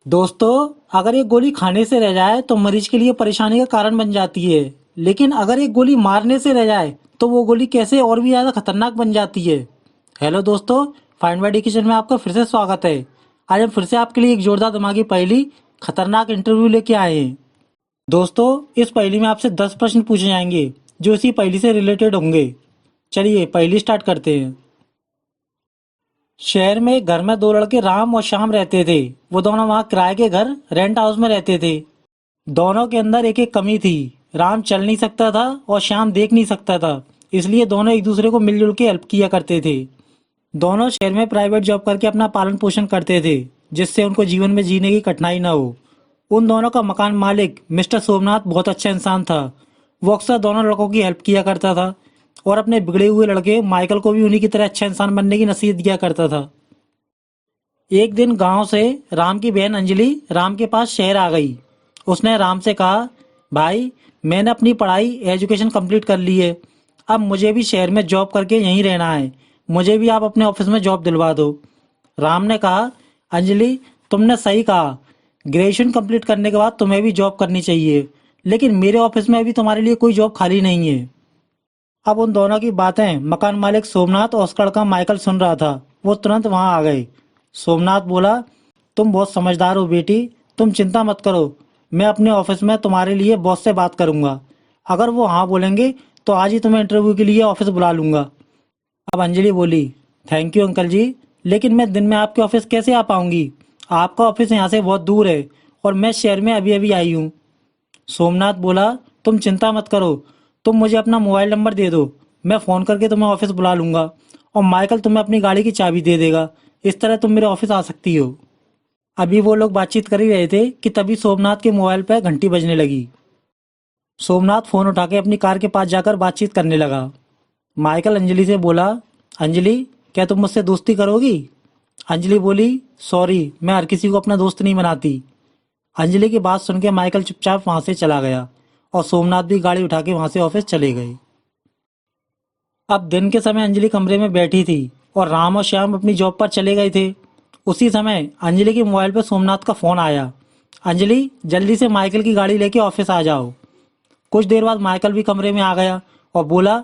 दोस्तों, अगर एक गोली खाने से रह जाए तो मरीज के लिए परेशानी का कारण बन जाती है। लेकिन अगर एक गोली मारने से रह जाए तो वो गोली कैसे और भी ज़्यादा खतरनाक बन जाती है। हेलो दोस्तों, फाइंड बाय डी किचन में आपका फिर से स्वागत है। आज हम फिर से आपके लिए एक जोरदार दिमागी पहेली खतरनाक इंटरव्यू लेके आए हैं। दोस्तों, इस पहेली में आपसे 10 प्रश्न पूछे जाएंगे जो इसी पहेली से रिलेटेड होंगे। चलिए पहेली स्टार्ट करते हैं। शहर में एक घर में दो लड़के राम और श्याम रहते थे। वो दोनों वहाँ किराए के घर रेंट हाउस में रहते थे। दोनों के अंदर एक एक कमी थी। राम चल नहीं सकता था और श्याम देख नहीं सकता था। इसलिए दोनों एक दूसरे को मिलजुल के हेल्प किया करते थे। दोनों शहर में प्राइवेट जॉब करके अपना पालन पोषण करते थे, जिससे उनको जीवन में जीने की कठिनाई न हो। उन दोनों का मकान मालिक मिस्टर सोमनाथ बहुत अच्छा इंसान था। वो अक्सर दोनों लड़कों की हेल्प किया करता था और अपने बिगड़े हुए लड़के माइकल को भी उन्हीं की तरह अच्छा इंसान बनने की नसीहत दिया करता था। एक दिन गांव से राम की बहन अंजलि राम के पास शहर आ गई। उसने राम से कहा, भाई, मैंने अपनी पढ़ाई एजुकेशन कंप्लीट कर ली है। अब मुझे भी शहर में जॉब करके यहीं रहना है। मुझे भी आप अपने ऑफिस में जॉब दिलवा दो। राम ने कहा, अंजलि, तुमने सही कहा। ग्रेजुएशन कंप्लीट करने के बाद तुम्हें भी जॉब करनी चाहिए, लेकिन मेरे ऑफिस में अभी तुम्हारे लिए कोई जॉब खाली नहीं है। अब उन दोनों की बातें मकान मालिक सोमनाथ और उसका लड़का माइकल सुन रहा था। वो तुरंत वहां आ गए। सोमनाथ बोला, तुम बहुत समझदार हो बेटी, तुम चिंता मत करो। मैं अपने ऑफिस में तुम्हारे लिए बॉस से बात करूंगा। अगर वो हाँ बोलेंगे तो आज ही तुम्हें इंटरव्यू के लिए ऑफिस बुला लूंगा। अब अंजलि बोली, थैंक यू अंकल जी, लेकिन मैं दिन में आपके ऑफिस कैसे आ पाऊंगी? आपका ऑफिस यहाँ से बहुत दूर है और मैं शहर में अभी अभी आई हूँ। सोमनाथ बोला, तुम चिंता मत करो। तुम मुझे अपना मोबाइल नंबर दे दो, मैं फ़ोन करके तुम्हें ऑफिस बुला लूंगा और माइकल तुम्हें अपनी गाड़ी की चाबी दे देगा। इस तरह तुम मेरे ऑफिस आ सकती हो। अभी वो लोग बातचीत कर ही रहे थे कि तभी सोमनाथ के मोबाइल पर घंटी बजने लगी। सोमनाथ फ़ोन उठा के अपनी कार के पास जाकर बातचीत करने लगा। माइकल अंजलि से बोला, अंजलि, क्या तुम मुझसे दोस्ती करोगी? अंजलि बोली, सॉरी, मैं हर किसी को अपना दोस्त नहीं बनाती। अंजलि की बात सुन के माइकल चुपचाप वहां से चला गया और सोमनाथ भी गाड़ी उठा के वहां से ऑफिस चले गए। अब दिन के समय अंजलि कमरे में बैठी थी और राम और श्याम अपनी जॉब पर चले गए थे। उसी समय अंजलि के मोबाइल पर सोमनाथ का फोन आया। अंजलि, जल्दी से माइकल की गाड़ी लेके ऑफिस आ जाओ। कुछ देर बाद माइकल भी कमरे में आ गया और बोला,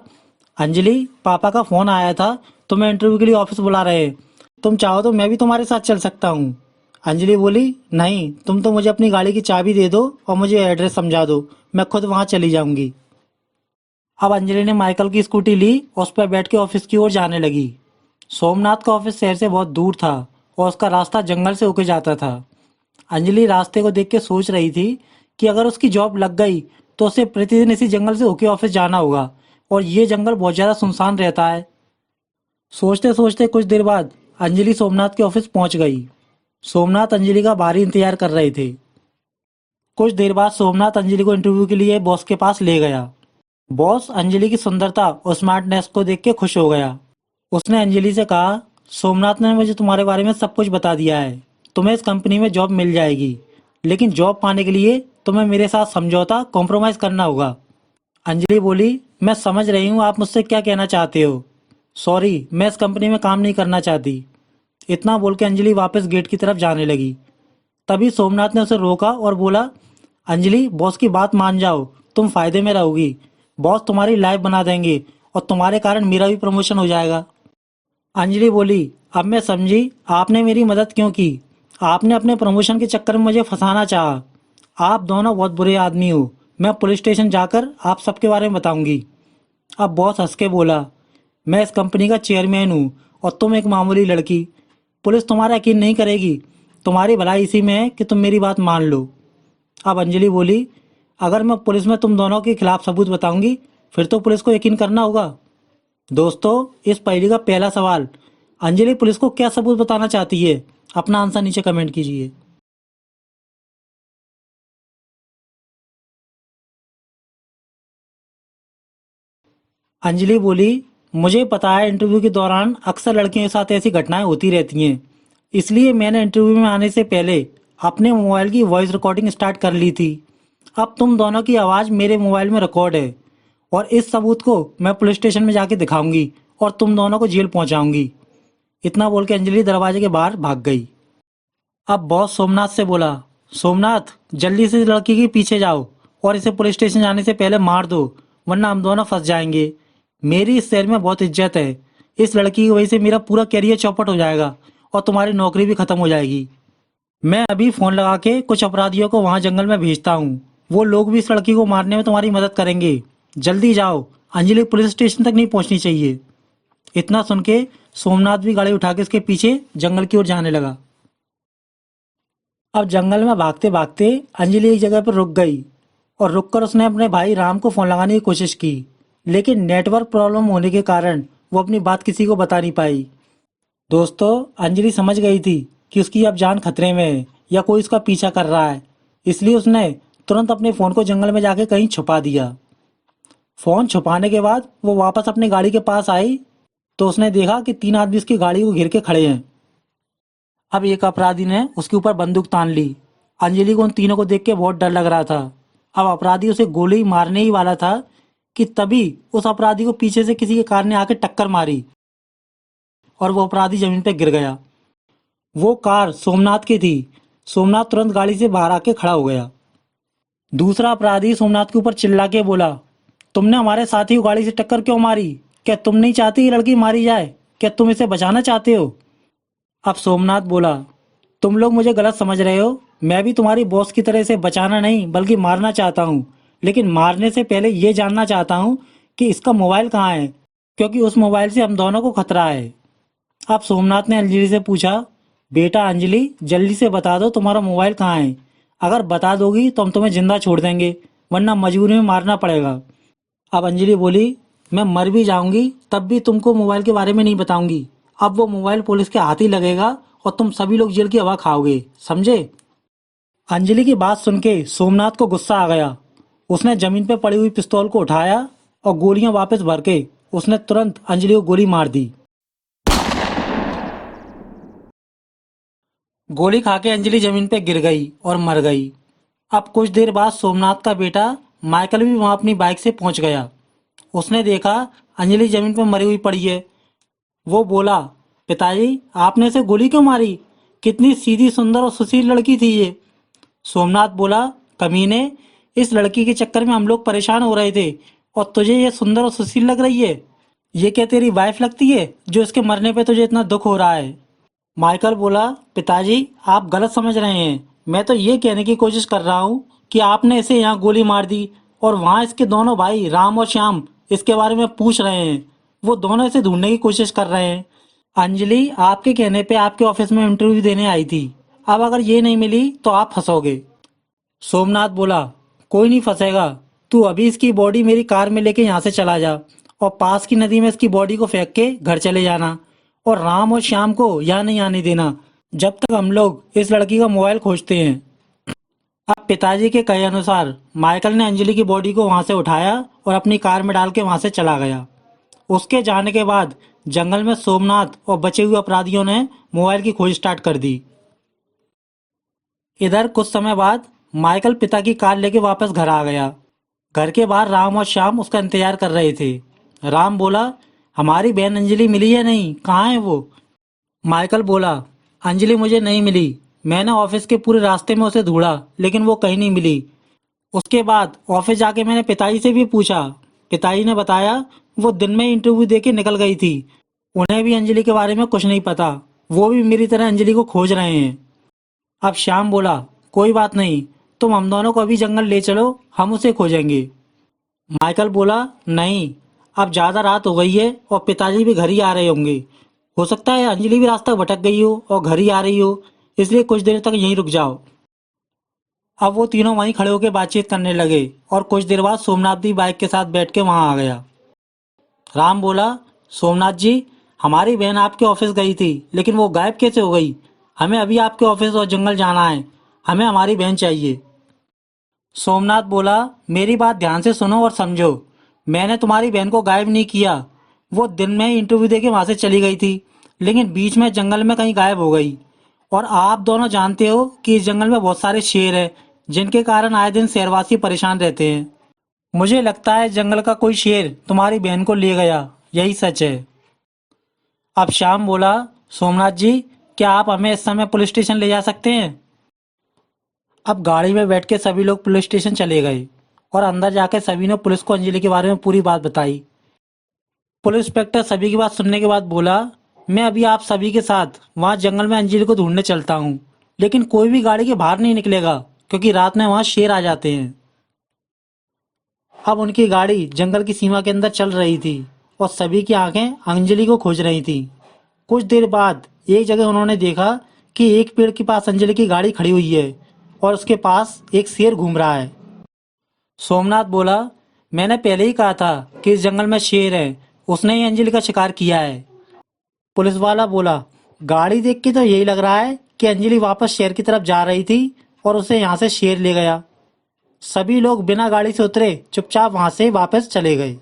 अंजलि, पापा का फोन आया था, तुम्हें इंटरव्यू के लिए ऑफिस बुला रहे हैं। तुम चाहो तो मैं भी तुम्हारे साथ चल सकता हूँ। अंजलि बोली, नहीं, तुम तो मुझे अपनी गाड़ी की चाबी दे दो और मुझे एड्रेस समझा दो, मैं खुद वहां चली जाऊंगी। अब अंजलि ने माइकल की स्कूटी ली और उस पर बैठ के ऑफिस की ओर जाने लगी। सोमनाथ का ऑफिस शहर से बहुत दूर था और उसका रास्ता जंगल से होके जाता था। अंजलि रास्ते को देख के सोच रही थी कि अगर उसकी जॉब लग गई तो उसे प्रतिदिन इसी जंगल से होके ऑफिस जाना होगा और ये जंगल बहुत ज़्यादा सुनसान रहता है। सोचते सोचते कुछ देर बाद अंजलि सोमनाथ के ऑफिस पहुंच गई। सोमनाथ अंजलि का भारी इंतजार कर रहे थे। कुछ देर बाद सोमनाथ अंजलि को इंटरव्यू के लिए बॉस के पास ले गया। बॉस अंजलि की सुंदरता और स्मार्टनेस को देख के खुश हो गया। उसने अंजलि से कहा, सोमनाथ ने मुझे तुम्हारे बारे में सब कुछ बता दिया है। तुम्हें इस कंपनी में जॉब मिल जाएगी, लेकिन जॉब पाने के लिए तुम्हें मेरे साथ समझौता कॉम्प्रोमाइज करना होगा। अंजलि बोली, मैं समझ रही हूँ आप मुझसे क्या कहना चाहते हो। सॉरी, मैं इस कंपनी में काम नहीं करना चाहती। इतना बोल के अंजलि वापस गेट की तरफ जाने लगी। तभी सोमनाथ ने उसे रोका और बोला, अंजलि, बॉस की बात मान जाओ, तुम फायदे में रहोगी। बॉस तुम्हारी लाइफ बना देंगे और तुम्हारे कारण मेरा भी प्रमोशन हो जाएगा। अंजलि बोली, अब मैं समझी आपने मेरी मदद क्यों की। आपने अपने प्रमोशन के चक्कर में मुझे फंसाना चाहा। आप दोनों बहुत बुरे आदमी हो। मैं पुलिस स्टेशन जाकर आप सबके बारे में बताऊंगी। अब बॉस हंस के बोला, मैं इस कंपनी का चेयरमैन हूँ और तुम एक मामूली लड़की। पुलिस तुम्हारा यकीन नहीं करेगी। तुम्हारी भलाई इसी में है कि तुम मेरी बात मान लो। अब अंजलि बोली, अगर मैं पुलिस में तुम दोनों के खिलाफ सबूत बताऊंगी फिर तो पुलिस को यकीन करना होगा। दोस्तों, इस पहेली का पहला सवाल, अंजलि पुलिस को क्या सबूत बताना चाहती है? अपना आंसर नीचे कमेंट कीजिए। अंजलि बोली, मुझे पता है इंटरव्यू के दौरान अक्सर लड़कियों के साथ ऐसी घटनाएं होती रहती हैं। इसलिए मैंने इंटरव्यू में आने से पहले अपने मोबाइल की वॉइस रिकॉर्डिंग स्टार्ट कर ली थी। अब तुम दोनों की आवाज़ मेरे मोबाइल में रिकॉर्ड है और इस सबूत को मैं पुलिस स्टेशन में जाके दिखाऊंगी और तुम दोनों को जेल पहुंचाऊंगी। इतना बोल के अंजलि दरवाजे के बाहर भाग गई। अब बॉस सोमनाथ से बोला, सोमनाथ जल्दी से इस लड़की के पीछे जाओ और इसे पुलिस स्टेशन जाने से पहले मार दो, वरना हम दोनों फंस जाएंगे। मेरी इस शहर में बहुत इज्जत है। इस लड़की की वजह से मेरा पूरा करियर चौपट हो जाएगा और तुम्हारी नौकरी भी खत्म हो जाएगी। मैं अभी फोन लगा के कुछ अपराधियों को वहां जंगल में भेजता हूँ। वो लोग भी इस लड़की को मारने में तुम्हारी मदद करेंगे। जल्दी जाओ, अंजलि पुलिस स्टेशन तक नहीं पहुंचनी चाहिए। इतना सुन के सोमनाथ भी गाड़ी उठा के उसके पीछे जंगल की ओर जाने लगा। अब जंगल में भागते भागते अंजलि एक जगह पर रुक गई और रुककर उसने अपने भाई राम को फोन लगाने की कोशिश की, लेकिन नेटवर्क प्रॉब्लम होने के कारण वो अपनी बात किसी को बता नहीं पाई। दोस्तों, अंजलि समझ गई थी कि उसकी अब जान खतरे में है या कोई उसका पीछा कर रहा है, इसलिए उसने तुरंत अपने फोन को जंगल में जाके कहीं छुपा दिया। फोन छुपाने के बाद वो वापस अपनी गाड़ी के पास आई तो उसने देखा कि 3 आदमी उसकी गाड़ी को घेर के खड़े हैं। अब एक अपराधी ने उसके ऊपर बंदूक तान ली। अंजलि को उन तीनों को देख के बहुत डर लग रहा था। अब अपराधी उसे गोली मारने ही वाला था कि तभी उस अपराधी को पीछे से किसी के कार ने आके टक्कर मारी और वो अपराधी जमीन पे गिर गया। वो कार सोमनाथ की थी। सोमनाथ तुरंत गाड़ी से बाहर आके खड़ा हो गया। दूसरा अपराधी सोमनाथ के ऊपर चिल्ला के बोला, तुमने हमारे साथी को गाड़ी से टक्कर क्यों मारी? क्या तुम नहीं चाहती ये लड़की मारी जाए? क्या तुम इसे बचाना चाहते हो? अब सोमनाथ बोला, तुम लोग मुझे गलत समझ रहे हो। मैं भी तुम्हारी बॉस की तरह से बचाना नहीं बल्कि मारना चाहता हूँ, लेकिन मारने से पहले ये जानना चाहता हूँ कि इसका मोबाइल कहाँ है, क्योंकि उस मोबाइल से हम दोनों को खतरा है। अब सोमनाथ ने अंजलि से पूछा, बेटा अंजलि, जल्दी से बता दो तुम्हारा मोबाइल कहाँ है। अगर बता दोगी तो हम तुम्हें जिंदा छोड़ देंगे, वरना मजबूरी में मारना पड़ेगा। अब अंजलि बोली, मैं मर भी जाऊंगी तब भी तुमको मोबाइल के बारे में नहीं बताऊंगी। अब वो मोबाइल पुलिस के हाथ ही लगेगा और तुम सभी लोग जेल की हवा खाओगे, समझे? अंजलि की बात सुन के सोमनाथ को गुस्सा आ गया। उसने जमीन पर पड़ी हुई पिस्तौल को उठाया और गोलियां वापस भर के उसने तुरंत अंजलि को गोली मार दी। गोली खा के अंजलि जमीन पे गिर गई और मर गई। अब कुछ देर बाद सोमनाथ का बेटा माइकल भी वहां अपनी बाइक से पहुंच गया। उसने देखा अंजलि जमीन पर मरी हुई पड़ी है। वो बोला, पिताजी आपने इसे गोली क्यों मारी? कितनी सीधी सुंदर और सुशील लड़की थी ये। सोमनाथ बोला, कमीने, इस लड़की के चक्कर में हम लोग परेशान हो रहे थे और तुझे ये सुंदर और सुशील लग रही है? ये क्या तेरी वाइफ लगती है जो इसके मरने पे तुझे इतना दुख हो रहा है? माइकल बोला, पिताजी आप गलत समझ रहे हैं। मैं तो ये कहने की कोशिश कर रहा हूँ कि आपने इसे यहाँ गोली मार दी और वहाँ इसके दोनों भाई राम और श्याम इसके बारे में पूछ रहे हैं। वो दोनों इसे ढूंढने की कोशिश कर रहे हैं। अंजलि आपके कहने पे आपके ऑफिस में इंटरव्यू देने आई थी। अब अगर ये नहीं मिली तो आप फंसोगे। सोमनाथ बोला, कोई नहीं फंसेगा। तू अभी इसकी बॉडी मेरी कार में लेके यहाँ से चला जा और पास की नदी में इसकी बॉडी को फेंक के घर चले जाना और राम और श्याम को यहाँ नहीं आने देना जब तक हम लोग इस लड़की का मोबाइल खोजते हैं। अब पिताजी के कहे अनुसार माइकल ने अंजलि की बॉडी को वहां से उठाया और अपनी कार में डाल के वहां से चला गया। उसके जाने के बाद जंगल में सोमनाथ और बचे हुए अपराधियों ने मोबाइल की खोज स्टार्ट कर दी। इधर कुछ समय बाद माइकल पिता की कार लेके वापस घर आ गया। घर के बाहर राम और श्याम उसका इंतजार कर रहे थे। राम बोला, हमारी बहन अंजलि मिली है नहीं, कहाँ है वो? माइकल बोला, अंजलि मुझे नहीं मिली। मैंने ऑफिस के पूरे रास्ते में उसे ढूंढा लेकिन वो कहीं नहीं मिली। उसके बाद ऑफिस जाके मैंने पिताजी से भी पूछा। पिताजी ने बताया वो दिन में इंटरव्यू दे के निकल गई थी। उन्हें भी अंजलि के बारे में कुछ नहीं पता। वो भी मेरी तरह अंजलि को खोज रहे हैं। अब श्याम बोला, कोई बात नहीं, तुम हम दोनों को अभी जंगल ले चलो, हम उसे खोजेंगे। माइकल बोला, नहीं, अब ज्यादा रात हो गई है और पिताजी भी घर ही आ रहे होंगे। हो सकता है अंजलि भी रास्ता भटक गई हो और घर ही आ रही हो, इसलिए कुछ देर तक यहीं रुक जाओ। अब वो तीनों वहीं खड़े होकर बातचीत करने लगे और कुछ देर बाद सोमनाथ भी बाइक के साथ बैठ के वहां आ गया। राम बोला, सोमनाथ जी, हमारी बहन आपके ऑफिस गई थी लेकिन वो गायब कैसे हो गई? हमें अभी आपके ऑफिस और जंगल जाना है। हमें हमारी बहन चाहिए। सोमनाथ बोला, मेरी बात ध्यान से सुनो और समझो। मैंने तुम्हारी बहन को गायब नहीं किया। वो दिन में इंटरव्यू देके वहां से चली गई थी लेकिन बीच में जंगल में कहीं गायब हो गई। और आप दोनों जानते हो कि इस जंगल में बहुत सारे शेर हैं जिनके कारण आए दिन शहरवासी परेशान रहते हैं। मुझे लगता है जंगल का कोई शेर तुम्हारी बहन को ले गया, यही सच है। अब श्याम बोला, सोमनाथ जी, क्या आप हमें इस समय पुलिस स्टेशन ले जा सकते हैं? अब गाड़ी में बैठ के सभी लोग पुलिस स्टेशन चले गए और अंदर जाकर सभी ने पुलिस को अंजलि के बारे में पूरी बात बताई। पुलिस इंस्पेक्टर सभी की बात सुनने के बाद बोला, मैं अभी आप सभी के साथ वहाँ जंगल में अंजलि को ढूंढने चलता हूँ, लेकिन कोई भी गाड़ी के बाहर नहीं निकलेगा क्योंकि रात में वहाँ शेर आ जाते हैं। अब उनकी गाड़ी जंगल की सीमा के अंदर चल रही थी और सभी की आंखें अंजलि को खोज रही थी। कुछ देर बाद एक जगह उन्होंने देखा कि एक पेड़ के पास अंजलि की गाड़ी खड़ी हुई है और उसके पास एक शेर घूम रहा है। सोमनाथ बोला, मैंने पहले ही कहा था कि इस जंगल में शेर है, उसने ही अंजलि का शिकार किया है। पुलिस वाला बोला, गाड़ी देख के तो यही लग रहा है कि अंजलि वापस शहर की तरफ जा रही थी और उसे यहाँ से शेर ले गया। सभी लोग बिना गाड़ी से उतरे चुपचाप वहां से वापस चले गए।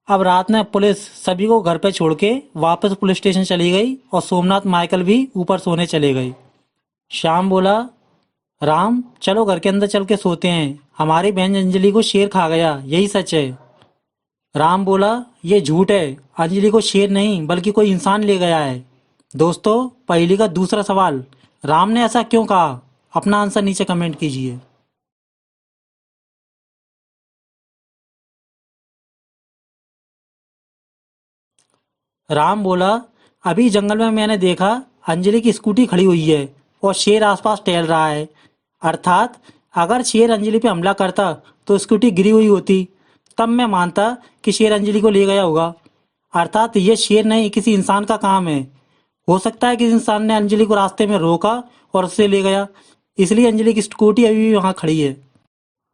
अब रात में पुलिस सभी को घर पे छोड़ के वापस पुलिस स्टेशन चली गई और सोमनाथ माइकल भी ऊपर सोने चले गए। श्याम बोला, राम चलो घर के अंदर चल के सोते हैं, हमारी बहन अंजलि को शेर खा गया, यही सच है। राम बोला, ये झूठ है, अंजलि को शेर नहीं बल्कि कोई इंसान ले गया है। दोस्तों, पहेली का दूसरा सवाल, राम ने ऐसा क्यों कहा? अपना आंसर नीचे कमेंट कीजिए। राम बोला, अभी जंगल में मैंने देखा अंजलि की स्कूटी खड़ी हुई है और शेर आसपास टहल रहा है। अर्थात अगर शेर अंजलि पे हमला करता तो स्कूटी गिरी हुई होती, तब मैं मानता कि शेर अंजलि को ले गया होगा। अर्थात ये शेर नहीं, किसी इंसान का काम है। हो सकता है किसी इंसान ने अंजलि को रास्ते में रोका और उससे ले गया, इसलिए अंजलि की स्कूटी अभी भी वहां खड़ी है।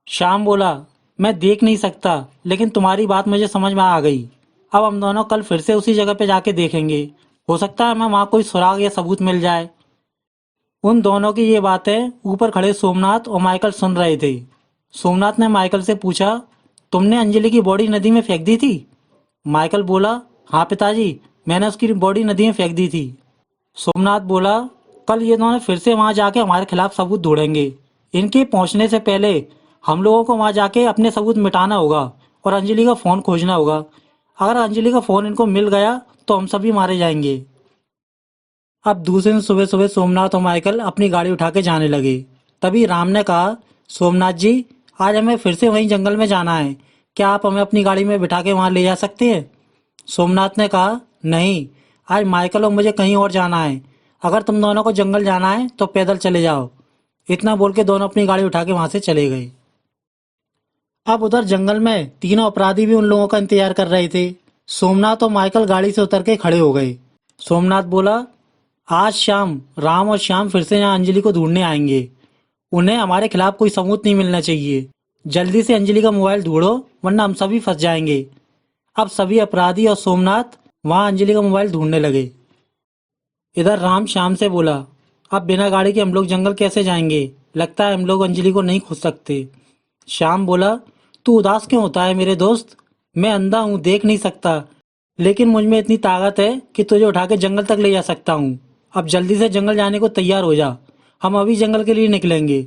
श्याम बोला, मैं देख नहीं सकता, लेकिन तुम्हारी बात मुझे समझ में आ गई। अब हम दोनों कल फिर से उसी जगह पे जाके देखेंगे, हो सकता है हमें वहां कोई सुराग या सबूत मिल जाए। उन दोनों की ये बातें ऊपर खड़े सोमनाथ और माइकल सुन रहे थे। सोमनाथ ने माइकल से पूछा, तुमने अंजलि की बॉडी नदी में फेंक दी थी? माइकल बोला, हाँ पिताजी, मैंने उसकी बॉडी नदी में फेंक दी थी। सोमनाथ बोला, कल ये दोनों फिर से वहां जाके हमारे खिलाफ सबूत ढूंढेंगे। इनके पहुंचने से पहले हम लोगों को वहां जाके अपने सबूत मिटाना होगा और अंजलि का फोन खोजना होगा। अगर अंजलि का फोन इनको मिल गया तो हम सभी मारे जाएंगे। अब दूसरे दिन सुबह सुबह सोमनाथ और माइकल अपनी गाड़ी उठा के जाने लगे। तभी राम ने कहा, सोमनाथ जी, आज हमें फिर से वहीं जंगल में जाना है, क्या आप हमें अपनी गाड़ी में बिठा के वहां ले जा सकते हैं? सोमनाथ ने कहा, नहीं, आज माइकल और मुझे कहीं और जाना है। अगर तुम दोनों को जंगल जाना है तो पैदल चले जाओ। इतना बोल के दोनों अपनी गाड़ी उठा के वहां से चले गए। अब उधर जंगल में तीनों अपराधी भी उन लोगों का इंतजार कर रहे थे। सोमनाथ और माइकल गाड़ी से उतर के खड़े हो गए। सोमनाथ बोला, आज शाम राम और श्याम फिर से यहाँ अंजलि को ढूंढने आएंगे। उन्हें हमारे खिलाफ कोई सबूत नहीं मिलना चाहिए। जल्दी से अंजलि का मोबाइल ढूंढो, वरना हम सभी फंस जाएंगे। अब सभी अपराधी और सोमनाथ वहां अंजलि का मोबाइल ढूंढने लगे। इधर राम श्याम से बोला, अब बिना गाड़ी के हम लोग जंगल कैसे जाएंगे? लगता है हम लोग अंजलि को नहीं खोज सकते। श्याम बोला, तू उदास क्यों होता है मेरे दोस्त? मैं अंधा हूँ, देख नहीं सकता, लेकिन मुझ में इतनी ताकत है कि तुझे उठा के जंगल तक ले जा सकता हूँ। अब जल्दी से जंगल जाने को तैयार हो जा, हम अभी जंगल के लिए निकलेंगे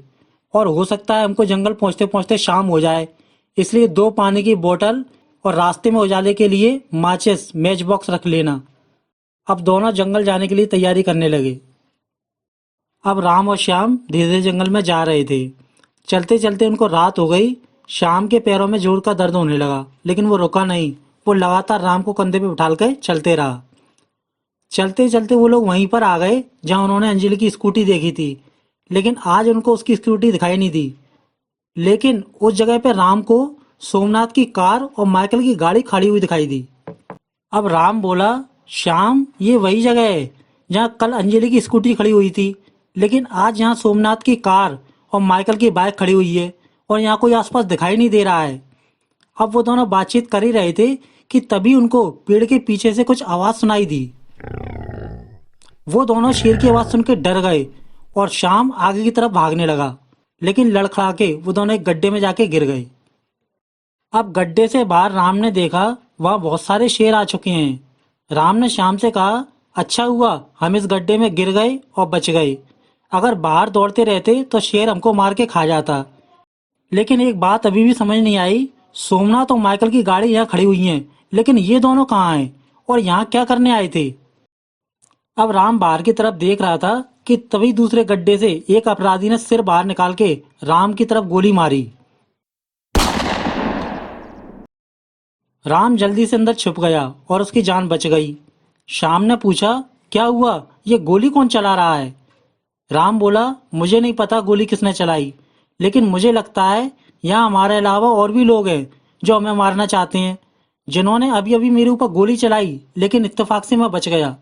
और हो सकता है हमको जंगल पहुंचते पहुंचते शाम हो जाए, इसलिए 2 पानी की बोतल और रास्ते में उजाले के लिए माचिस मैच बॉक्स रख लेना। अब दोनों जंगल जाने के लिए तैयारी करने लगे। अब राम और श्याम धीरे धीरे जंगल में जा रहे थे। चलते चलते उनको रात हो गई। श्याम के पैरों में जोर का दर्द होने लगा, लेकिन वो रुका नहीं। वो लगातार राम को कंधे पे उठा कर चलते रहा। चलते चलते वो लोग वहीं पर आ गए जहां उन्होंने अंजलि की स्कूटी देखी थी, लेकिन आज उनको उसकी स्कूटी दिखाई नहीं दी। लेकिन उस जगह पे राम को सोमनाथ की कार और माइकल की गाड़ी खड़ी हुई दिखाई दी। अब राम बोला, श्याम, ये वही जगह है जहाँ कल अंजलि की स्कूटी खड़ी हुई थी, लेकिन आज यहाँ सोमनाथ की कार और माइकल की बाइक खड़ी हुई है और यहाँ कोई आसपास दिखाई नहीं दे रहा है। अब वो दोनों बातचीत कर ही रहे थे कि तभी उनको पेड़ के पीछे से कुछ आवाज सुनाई दी। वो दोनों शेर की आवाज सुन के डर गए और श्याम आगे की तरफ भागने लगा, लेकिन लड़खड़ा के वो दोनों एक गड्ढे में जाके गिर गए। अब गड्ढे से बाहर राम ने देखा वहां बहुत सारे शेर आ चुके हैं। राम ने श्याम से कहा, अच्छा हुआ हम इस गड्ढे में गिर गए और बच गए। अगर बाहर दौड़ते रहते तो शेर हमको मार के खा जाता। लेकिन एक बात अभी भी समझ नहीं आई, सोमनाथ और माइकल की गाड़ी यहाँ खड़ी हुई हैं, लेकिन ये दोनों कहाँ हैं और यहाँ क्या करने आए थे? अब राम बाहर की तरफ देख रहा था कि तभी दूसरे गड्ढे से एक अपराधी ने सिर बाहर निकाल के राम की तरफ गोली मारी। राम जल्दी से अंदर छुप गया और उसकी जान बच गई। श्याम ने पूछा, क्या हुआ, ये गोली कौन चला रहा है? राम बोला, मुझे नहीं पता गोली किसने चलाई, लेकिन मुझे लगता है यहाँ हमारे अलावा और भी लोग हैं जो हमें मारना चाहते हैं, जिन्होंने अभी अभी मेरे ऊपर गोली चलाई, लेकिन इत्तेफाक से मैं बच गया।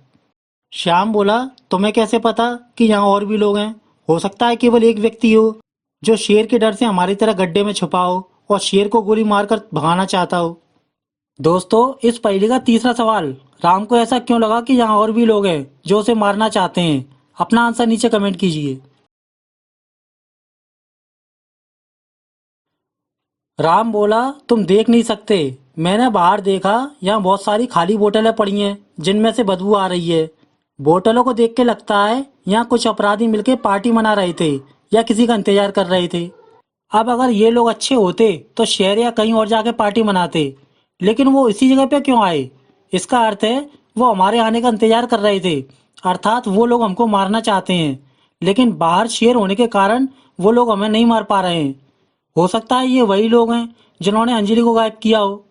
श्याम बोला, तुम्हें कैसे पता कि यहाँ और भी लोग हैं? हो सकता है केवल एक व्यक्ति हो जो शेर के डर से हमारी तरह गड्ढे में छुपा हो और शेर को गोली मारकर भगाना चाहता हो। दोस्तों, इस पहेली का तीसरा सवाल, राम को ऐसा क्यों लगा कि यहाँ और भी लोग हैं जो उसे मारना चाहते हैं? अपना आंसर नीचे कमेंट कीजिए। राम बोला, तुम देख नहीं सकते, मैंने बाहर देखा, यहाँ बहुत सारी खाली बोतलें पड़ी हैं जिनमें से बदबू आ रही है। बोतलों को देख के लगता है यहाँ कुछ अपराधी मिलकर पार्टी मना रहे थे या किसी का इंतजार कर रहे थे। अब अगर ये लोग अच्छे होते तो शहर या कहीं और जाके पार्टी मनाते, लेकिन वो इसी जगह पे क्यों आए? इसका अर्थ है वो हमारे आने का इंतजार कर रहे थे, अर्थात वो लोग हमको मारना चाहते हैं, लेकिन बाहर शेर होने के कारण वो लोग हमें नहीं मार पा रहे हैं। हो सकता है ये वही लोग हैं जिन्होंने अंजलि को गायब किया हो।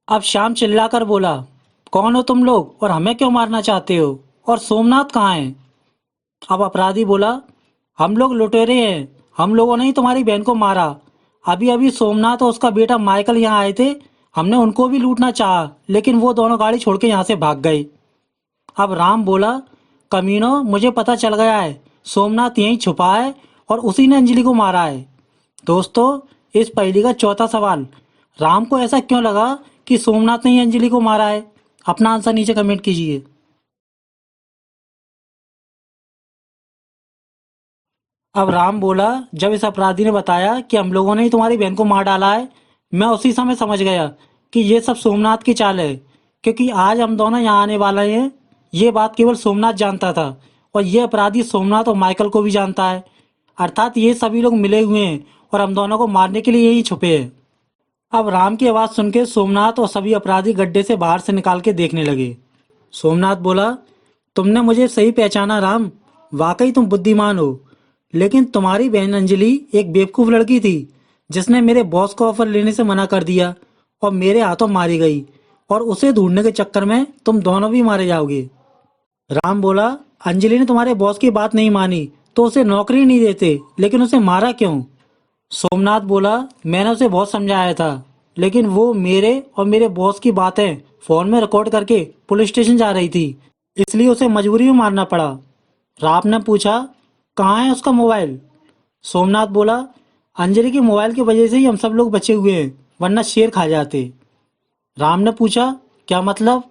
अब श्याम चिल्लाकर बोला, कौन हो तुम लोग और हमें क्यों मारना चाहते हो, और सोमनाथ कहाँ है? अब अपराधी बोला, हम लोग लुटेरे हैं, हम लोगों ने ही तुम्हारी बहन को मारा। अभी अभी सोमनाथ और उसका बेटा माइकल यहाँ आए थे, हमने उनको भी लूटना चाहा, लेकिन वो दोनों गाड़ी छोड़ के यहाँ से भाग गए। अब राम बोला, कमीनों, मुझे पता चल गया है, सोमनाथ यहीं छुपा है और उसी ने अंजलि को मारा है। दोस्तों, इस पहेली का चौथा सवाल, राम को ऐसा क्यों लगा कि सोमनाथ ने ही अंजलि को मारा है? अपना आंसर नीचे कमेंट कीजिए। अब राम बोला, जब इस अपराधी ने बताया कि हम लोगों ने ही तुम्हारी बहन को मार डाला है, मैं उसी समय समझ गया कि ये सब सोमनाथ की चाल है, क्योंकि आज हम दोनों यहाँ आने वाले हैं। ये बात केवल सोमनाथ जानता था, और ये अपराधी सोमनाथ और माइकल को भी जानता है, अर्थात ये सभी लोग मिले हुए हैं और हम दोनों को मारने के लिए यही छुपे हैं। अब राम की आवाज़ सुन के सोमनाथ और सभी अपराधी गड्ढे से बाहर से निकाल के देखने लगे। सोमनाथ बोला, तुमने मुझे सही पहचाना राम, वाकई तुम बुद्धिमान हो, लेकिन तुम्हारी बहन अंजलि एक बेवकूफ़ लड़की थी जिसने मेरे बॉस को ऑफर लेने से मना कर दिया और मेरे हाथों मारी गई, और उसे ढूंढने के चक्कर में तुम दोनों भी मारे जाओगे। राम बोला, अंजलि ने तुम्हारे बॉस की बात नहीं मानी तो उसे नौकरी नहीं देते, लेकिन उसे मारा क्यों? सोमनाथ बोला, मैंने उसे बहुत समझाया था, लेकिन वो मेरे और मेरे बॉस की बातें फोन में रिकॉर्ड करके पुलिस स्टेशन जा रही थी, इसलिए उसे मजबूरी में मारना पड़ा। राम ने पूछा, कहाँ है उसका मोबाइल? सोमनाथ बोला, अंजलि के मोबाइल की वजह से ही हम सब लोग बचे हुए हैं, वरना शेर खा जाते। राम ने पूछा, क्या मतलब?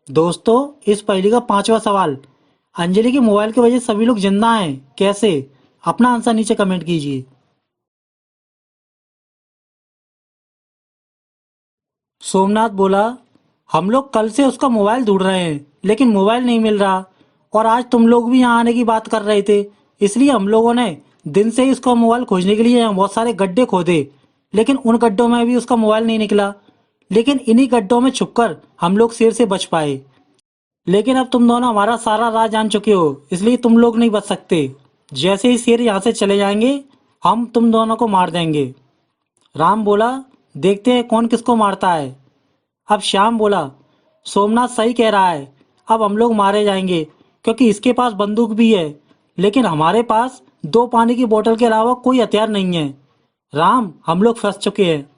दोस्तों, इस पहेली का पांचवा सवाल, अंजलि के मोबाइल की वजह से सभी लोग जिंदा हैं, कैसे? अपना आंसर नीचे कमेंट कीजिए। सोमनाथ बोला, हम लोग कल से उसका मोबाइल ढूंढ रहे हैं, लेकिन मोबाइल नहीं मिल रहा, और आज तुम लोग भी यहाँ आने की बात कर रहे थे, इसलिए हम लोगों ने दिन से ही उसका मोबाइल खोजने के लिए यहाँ बहुत सारे गड्ढे खोदे, लेकिन उन गड्ढों में भी उसका मोबाइल नहीं निकला, लेकिन इन्हीं गड्ढों में छुपकर हम लोग शेर से बच पाए। लेकिन अब तुम दोनों हमारा सारा राज जान चुके हो, इसलिए तुम लोग नहीं बच सकते। जैसे ही शेर यहाँ से चले जाएंगे, हम तुम दोनों को मार देंगे। राम बोला, देखते हैं कौन किसको मारता है। अब श्याम बोला, सोमनाथ सही कह रहा है, अब हम लोग मारे जाएंगे, क्योंकि इसके पास बंदूक भी है, लेकिन हमारे पास दो पानी की बोतल के अलावा कोई हथियार नहीं है। राम, हम लोग फंस चुके हैं।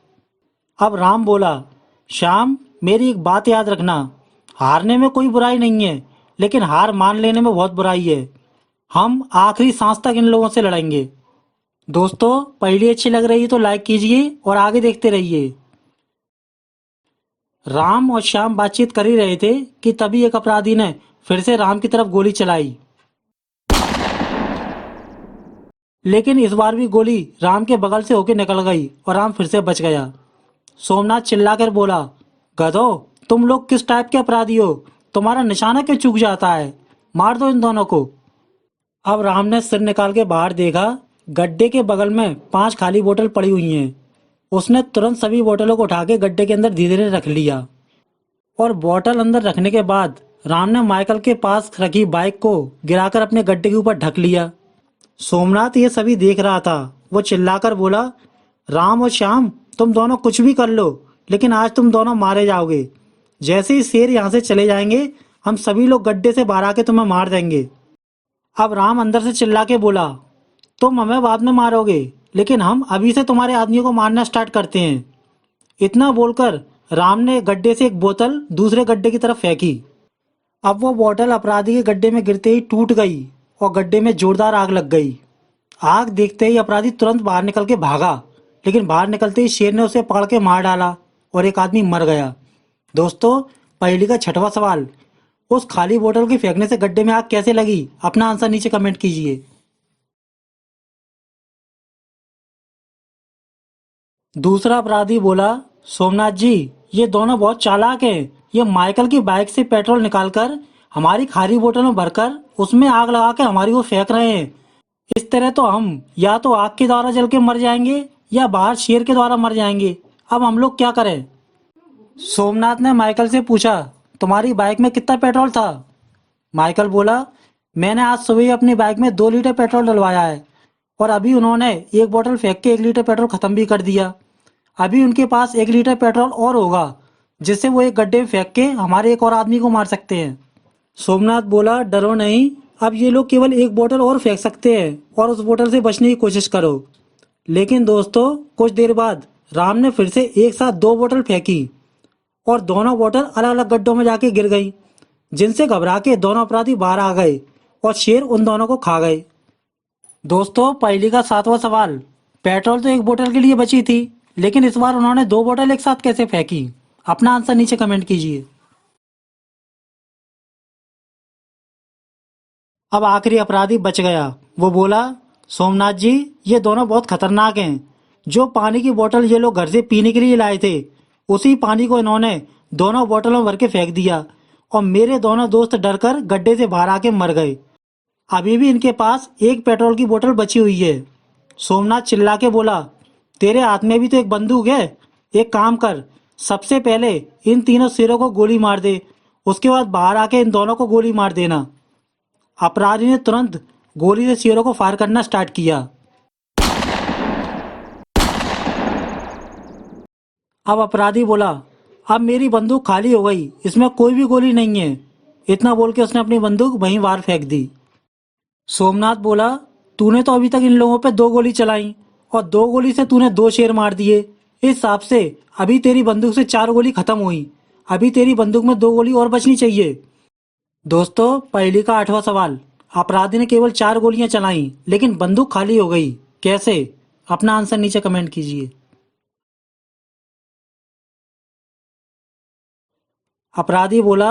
अब राम बोला, श्याम, मेरी एक बात याद रखना, हारने में कोई बुराई नहीं है, लेकिन हार मान लेने में बहुत बुराई है। हम आखिरी सांस तक इन लोगों से लड़ेंगे। दोस्तों, पहली अच्छी लग रही है तो लाइक कीजिए और आगे देखते रहिए। राम और श्याम बातचीत कर ही रहे थे कि तभी एक अपराधी ने फिर से राम की तरफ गोली चलाई, लेकिन इस बार भी गोली राम के बगल से होकर निकल गई और राम फिर से बच गया। सोमनाथ चिल्लाकर बोला, गधो, तुम लोग किस टाइप के अपराधी हो? तुम्हारा निशाना क्यों चूक जाता है? मार दो इन दोनों को। अब राम ने सिर निकाल के बाहर देखा, गड्ढे के बगल में 5 खाली बोतल पड़ी हुई हैं। उसने तुरंत सभी बोतलों को उठा के गड्ढे के अंदर धीरे धीरे रख लिया, और बोतल अंदर रखने के बाद राम ने माइकल के पास रखी बाइक को गिराकर अपने गड्ढे के ऊपर ढक लिया। सोमनाथ ये सभी देख रहा था। वो चिल्लाकर बोला, राम और श्याम, तुम दोनों कुछ भी कर लो, लेकिन आज तुम दोनों मारे जाओगे। जैसे ही शेर यहाँ से चले जाएंगे, हम सभी लोग गड्ढे से बाहर आके तुम्हें मार देंगे। अब राम अंदर से चिल्ला के बोला, तुम हमें बाद में मारोगे, लेकिन हम अभी से तुम्हारे आदमियों को मारना स्टार्ट करते हैं। इतना बोलकर राम ने गड्ढे से एक बोतल दूसरे गड्ढे की तरफ फेंकी। अब वो बोतल अपराधी के गड्ढे में गिरते ही टूट गई और गड्ढे में जोरदार आग लग गई। आग देखते ही अपराधी तुरंत बाहर निकल के भागा, लेकिन बाहर निकलते ही शेर ने उसे पकड़ के मार डाला और एक आदमी मर गया। दोस्तों, पहेली का छठवां सवाल, उस खाली बोतल के फेंकने से गड्ढे में आग कैसे लगी? अपना आंसर नीचे कमेंट कीजिए। दूसरा अपराधी बोला, सोमनाथ जी, ये दोनों बहुत चालाक हैं। ये माइकल की बाइक से पेट्रोल निकालकर हमारी खाली बोतल में भरकर उसमें आग लगा के हमारी ओर फेंक रहे हैं। इस तरह तो हम या तो आग के द्वारा जल के मर जाएंगे या बाहर शेर के द्वारा मर जाएंगे। अब हम लोग क्या करें? सोमनाथ ने माइकल से पूछा, तुम्हारी बाइक में कितना पेट्रोल था? माइकल बोला, मैंने आज सुबह ही अपनी बाइक में 2 लीटर पेट्रोल डलवाया है और अभी उन्होंने एक बोतल फेंक के 1 लीटर पेट्रोल खत्म भी कर दिया। अभी उनके पास 1 लीटर पेट्रोल और होगा, जिससे वो एक गड्ढे में फेंक के हमारे एक और आदमी को मार सकते हैं। सोमनाथ बोला, डरो नहीं, अब ये लोग केवल एक बोतल और फेंक सकते हैं और उस बोतल से बचने की कोशिश करो। लेकिन दोस्तों, कुछ देर बाद राम ने फिर से एक साथ 2 बोतल फेंकी और दोनों बोतल अलग अलग गड्ढों में जाके गिर गई, जिनसे घबरा के दोनों अपराधी बाहर आ गए और शेर उन दोनों को खा गए। दोस्तों, पहेली का सातवां सवाल, पेट्रोल तो एक बोतल के लिए बची थी, लेकिन इस बार उन्होंने 2 बोतल एक साथ कैसे फेंकी? अपना आंसर नीचे कमेंट कीजिए। अब आखिरी अपराधी बच गया। वो बोला, सोमनाथ जी, ये दोनों बहुत खतरनाक हैं। जो पानी की बोतल ये लोग घर से पीने के लिए लाए थे, उसी पानी को इन्होंने दोनों बोतलों में भर के फेंक दिया और मेरे दोनों दोस्त डरकर गड्ढे से बाहर आके मर गए। अभी भी इनके पास एक पेट्रोल की बोतल बची हुई है। सोमनाथ चिल्ला के बोला, तेरे हाथ में भी तो एक बंदूक है। एक काम कर, सबसे पहले इन तीनों शेरों को गोली मार दे, उसके बाद बाहर आके इन दोनों को गोली मार देना। अपराधी ने तुरंत गोली से शेरों को फायर करना स्टार्ट किया। अब अपराधी बोला, अब मेरी बंदूक खाली हो गई, इसमें कोई भी गोली नहीं है। इतना बोल के उसने अपनी बंदूक वहीं बाहर फेंक दी। सोमनाथ बोला, तूने तो अभी तक इन लोगों पे 2 गोली चलाई और 2 गोली से तूने 2 शेर मार दिए। इस हिसाब से अभी तेरी बंदूक से 4 गोली खत्म हुई। अभी तेरी बंदूक में 2 गोली और बचनी चाहिए। दोस्तों, पहेली का आठवां सवाल, अपराधी ने केवल 4 गोलियां चलाई, लेकिन बंदूक खाली हो गई, कैसे? अपना आंसर नीचे कमेंट कीजिए। अपराधी बोला,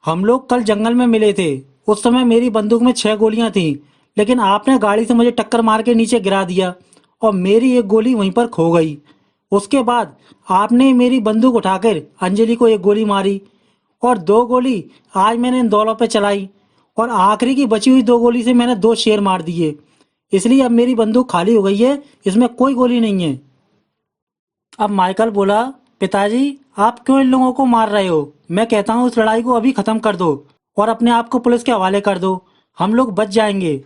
हम लोग कल जंगल में मिले थे। उस समय मेरी बंदूक में 6 गोलियां थी, लेकिन आपने गाड़ी से मुझे टक्कर मार के नीचे गिरा दिया और मेरी एक गोली वहीं पर खो गई। उसके बाद आपने मेरी बंदूक उठाकर अंजलि को एक गोली मारी और 2 गोली आज मैंने इन दोनों पे चलाई और आखिरी की बची हुई 2 गोली से मैंने 2 शेर मार दिए। इसलिए अब मेरी बंदूक खाली हो गई है, इसमें कोई गोली नहीं है। अब माइकल बोला, पिताजी, आप क्यों इन लोगों को मार रहे हो? मैं कहता हूँ इस लड़ाई को अभी खत्म कर दो और अपने आप को पुलिस के हवाले कर दो, हम लोग बच जाएंगे।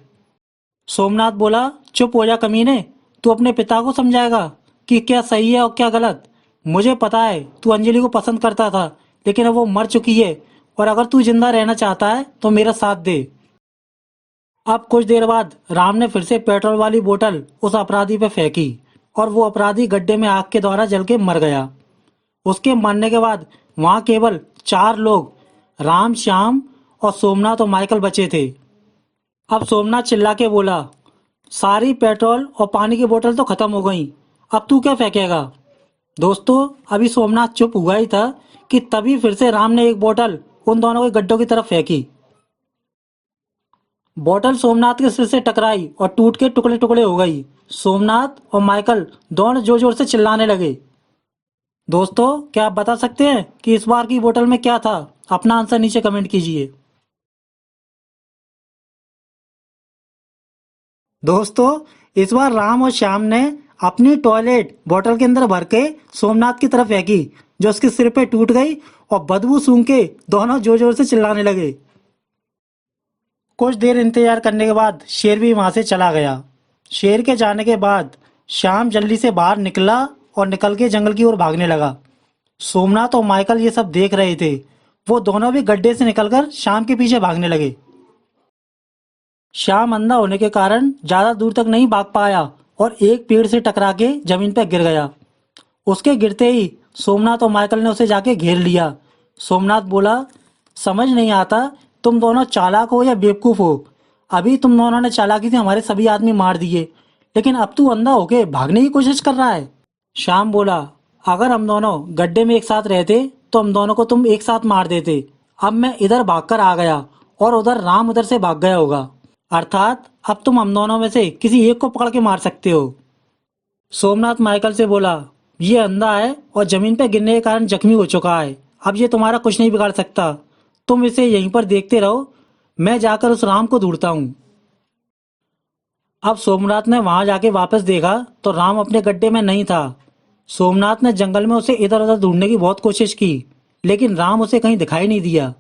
सोमनाथ बोला, चुप हो जा कमीने, तू अपने पिता को समझाएगा कि क्या सही है और क्या गलत। मुझे पता है तू अंजलि को पसंद करता था, लेकिन अब वो मर चुकी है और अगर तू जिंदा रहना चाहता है तो मेरा साथ दे। अब कुछ देर बाद राम ने फिर से पेट्रोल वाली बोतल उस अपराधी पे फेंकी और वो अपराधी गड्ढे में आग के द्वारा जल के मर गया। उसके मरने के बाद वहां केवल 4 लोग, राम, श्याम और सोमनाथ और माइकल बचे थे। अब सोमनाथ चिल्ला के बोला, सारी पेट्रोल और पानी की बोतल तो खत्म हो गई, अब तू क्या फेंकेगा? दोस्तों, अभी सोमनाथ चुप हुआ ही था कि तभी फिर से राम ने एक बोतल उन दोनों के गड्ढों की तरफ फेंकी। बोतल सोमनाथ के सिर से टकराई और टूट के टुकड़े टुकड़े हो गई। सोमनाथ और माइकल दोनों जोर जोर से चिल्लाने लगे। दोस्तों, क्या आप बता सकते हैं कि इस बार की बोतल में क्या था? अपना आंसर नीचे कमेंट कीजिए। दोस्तों, इस बार राम और श्याम ने अपनी टॉयलेट बोतल के अंदर भर के सोमनाथ की तरफ फेंकी, जो उसके सिर पे टूट गई और बदबू सूंघ के दोनों जोर जोर से चिल्लाने लगे। कुछ देर इंतजार करने के बाद शेर भी वहां से चला गया। शेर के जाने के बाद श्याम जल्दी से बाहर निकला और निकल के जंगल की ओर भागने लगा। सोमनाथ और माइकल ये सब देख रहे थे। वो दोनों भी गड्ढे से निकलकर श्याम के पीछे भागने लगे। श्याम अंधा होने के कारण ज्यादा दूर तक नहीं भाग पाया और एक पेड़ से टकरा के जमीन पर गिर गया। उसके गिरते ही सोमनाथ और माइकल ने उसे जाके घेर लिया। सोमनाथ बोला, समझ नहीं आता तुम दोनों चालाक हो या बेवकूफ हो। अभी तुम दोनों ने चालाकी से हमारे सभी आदमी मार दिए, लेकिन अब तू अंधा होके भागने की कोशिश कर रहा है। श्याम बोला, अगर हम दोनों गड्ढे में एक साथ रहते तो हम दोनों को तुम एक साथ मार देते। अब मैं इधर भागकर आ गया और उधर राम उधर से भाग गया होगा, अर्थात अब तुम हम दोनों में से किसी एक को पकड़ के मार सकते हो। सोमनाथ माइकल से बोला, ये अंधा है और जमीन पर गिरने के कारण जख्मी हो चुका है। अब ये तुम्हारा कुछ नहीं बिगाड़ सकता। तुम इसे यहीं पर देखते रहो, मैं जाकर उस राम को ढूंढता हूं। अब सोमनाथ ने वहां जाके वापस देखा तो राम अपने गड्ढे में नहीं था। सोमनाथ ने जंगल में उसे इधर उधर ढूंढने की बहुत कोशिश की, लेकिन राम उसे कहीं दिखाई नहीं दिया।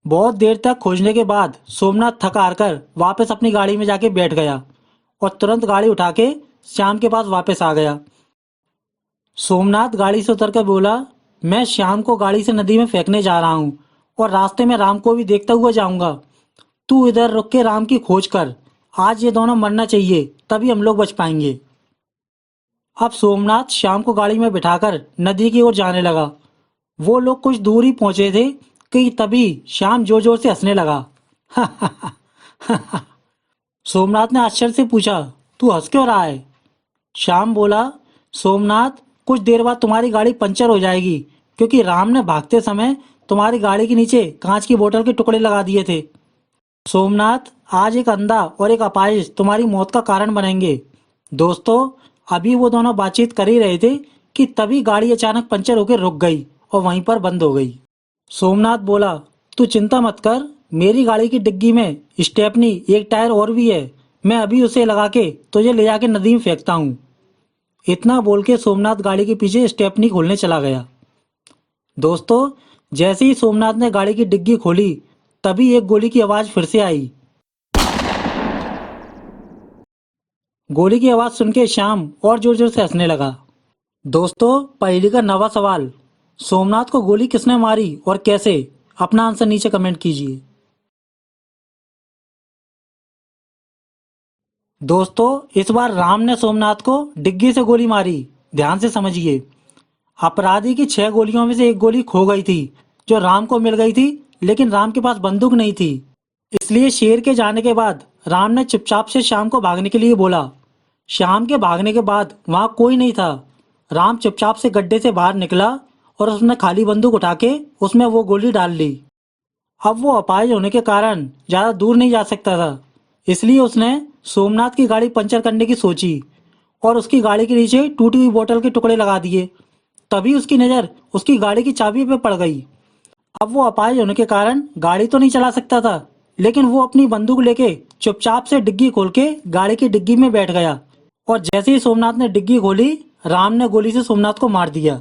बहुत देर तक खोजने के बाद सोमनाथ थक हार कर वापस अपनी गाड़ी में जाके बैठ गया और तुरंत गाड़ी उठा के श्याम के पास वापस आ गया। सोमनाथ गाड़ी से उतर कर बोला, मैं श्याम को गाड़ी से नदी में फेंकने जा रहा हूँ और रास्ते में राम को भी देखता हुआ जाऊंगा। तू इधर रुक के राम की खोज कर। आज ये दोनों मरना चाहिए, तभी हम लोग बच पाएंगे। अब सोमनाथ श्याम को गाड़ी में बिठाकर नदी की ओर जाने लगा। वो लोग कुछ दूर ही पहुंचे थे कि तभी श्याम जोर जोर से हंसने लगा। सोमनाथ ने आश्चर्य से पूछा, तू हंस क्यों रहा है? श्याम बोला, सोमनाथ, कुछ देर बाद तुम्हारी गाड़ी पंचर हो जाएगी, क्योंकि राम ने भागते समय तुम्हारी गाड़ी के नीचे कांच की बोतल के टुकड़े लगा दिए थे। सोमनाथ, आज एक अंधा और एक अपाहिज तुम्हारी मौत का कारण बनेंगे। दोस्तों, अभी वो दोनों बातचीत कर ही रहे थे कि तभी गाड़ी अचानक पंचर होकर रुक गई और वहीं पर बंद हो गई। सोमनाथ बोला, तू चिंता मत कर, मेरी गाड़ी की डिग्गी में स्टेपनी एक टायर और भी है। मैं अभी उसे लगा के तुझे ले जाके नदी में फेंकता हूँ। इतना बोल के सोमनाथ गाड़ी के पीछे स्टेपनी खोलने चला गया। दोस्तों, जैसे ही सोमनाथ ने गाड़ी की डिग्गी खोली, तभी एक गोली की आवाज फिर से आई। गोली की आवाज सुन के श्याम और जोर जोर से हंसने लगा। दोस्तों, पहली का नवा सवाल, सोमनाथ को गोली किसने मारी और कैसे? अपना आंसर नीचे कमेंट कीजिए। दोस्तों, इस बार राम ने सोमनाथ को डिग्गी से गोली मारी। ध्यान से समझिए। अपराधी की 6 गोलियों में से एक गोली खो गई थी, जो राम को मिल गई थी, लेकिन राम के पास बंदूक नहीं थी। इसलिए शेर के जाने के बाद राम ने चुपचाप से श्याम को भागने के लिए बोला। श्याम के भागने के बाद वहां कोई नहीं था। राम चुपचाप से गड्ढे से बाहर निकला और उसने खाली बंदूक उठा के उसमें वो गोली डाल ली। अब वो अपाहिज होने के कारण ज्यादा दूर नहीं जा सकता था, इसलिए उसने सोमनाथ की गाड़ी पंचर करने की सोची और उसकी गाड़ी के नीचे टूटी हुई बोतल के टुकड़े लगा दिए। तभी उसकी नजर उसकी गाड़ी की चाबी पे पड़ गई। अब वो अपाहिज होने के कारण गाड़ी तो नहीं चला सकता था, लेकिन वो अपनी बंदूक लेके चुपचाप से डिग्गी खोल के गाड़ी की डिग्गी में बैठ गया और जैसे ही सोमनाथ ने डिग्गी खोली, राम ने गोली से सोमनाथ को मार दिया।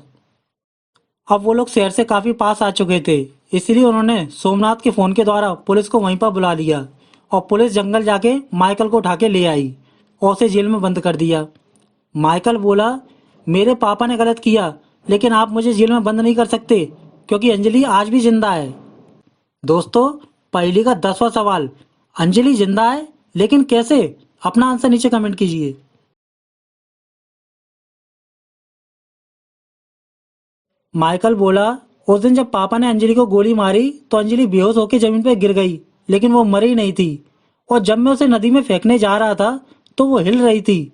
अब वो लोग शहर से काफी पास आ चुके थे, इसलिए उन्होंने सोमनाथ के फोन के द्वारा पुलिस को वहीं पर बुला लिया और पुलिस जंगल जाके माइकल को उठा के ले आई और उसे जेल में बंद कर दिया। माइकल बोला, मेरे पापा ने गलत किया, लेकिन आप मुझे जेल में बंद नहीं कर सकते, क्योंकि अंजलि आज भी जिंदा है। दोस्तों, पहली का 10वां सवाल, अंजलि जिंदा है, लेकिन कैसे? अपना आंसर नीचे कमेंट कीजिए। माइकल बोला, उस दिन जब पापा ने अंजलि को गोली मारी तो अंजलि बेहोश होकर जमीन पर गिर गई, लेकिन वो मरी नहीं थी। और जब मैं उसे नदी में फेंकने जा रहा था तो वो हिल रही थी।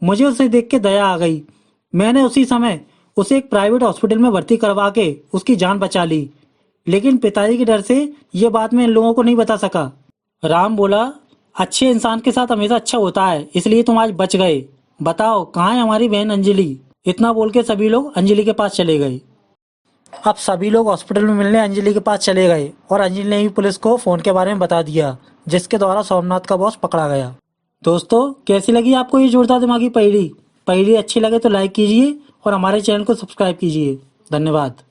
मुझे उसे देख के दया आ गई। मैंने उसी समय उसे एक प्राइवेट हॉस्पिटल में भर्ती करवा के उसकी जान बचा ली, लेकिन पिताजी के डर से ये बात मैं इन लोगों को नहीं बता सका। राम बोला, अच्छे इंसान के साथ हमेशा अच्छा होता है, इसलिए तुम आज बच गए। बताओ, कहाँ है हमारी बहन अंजलि? इतना बोल के सभी लोग अंजलि के पास चले गए। अब सभी लोग हॉस्पिटल में मिलने अंजलि के पास चले गए और अंजलि ने भी पुलिस को फोन के बारे में बता दिया, जिसके द्वारा सोमनाथ का बॉस पकड़ा गया। दोस्तों, कैसी लगी आपको ये जोरदार दिमागी पहेली? पहेली अच्छी लगे तो लाइक कीजिए और हमारे चैनल को सब्सक्राइब कीजिए। धन्यवाद।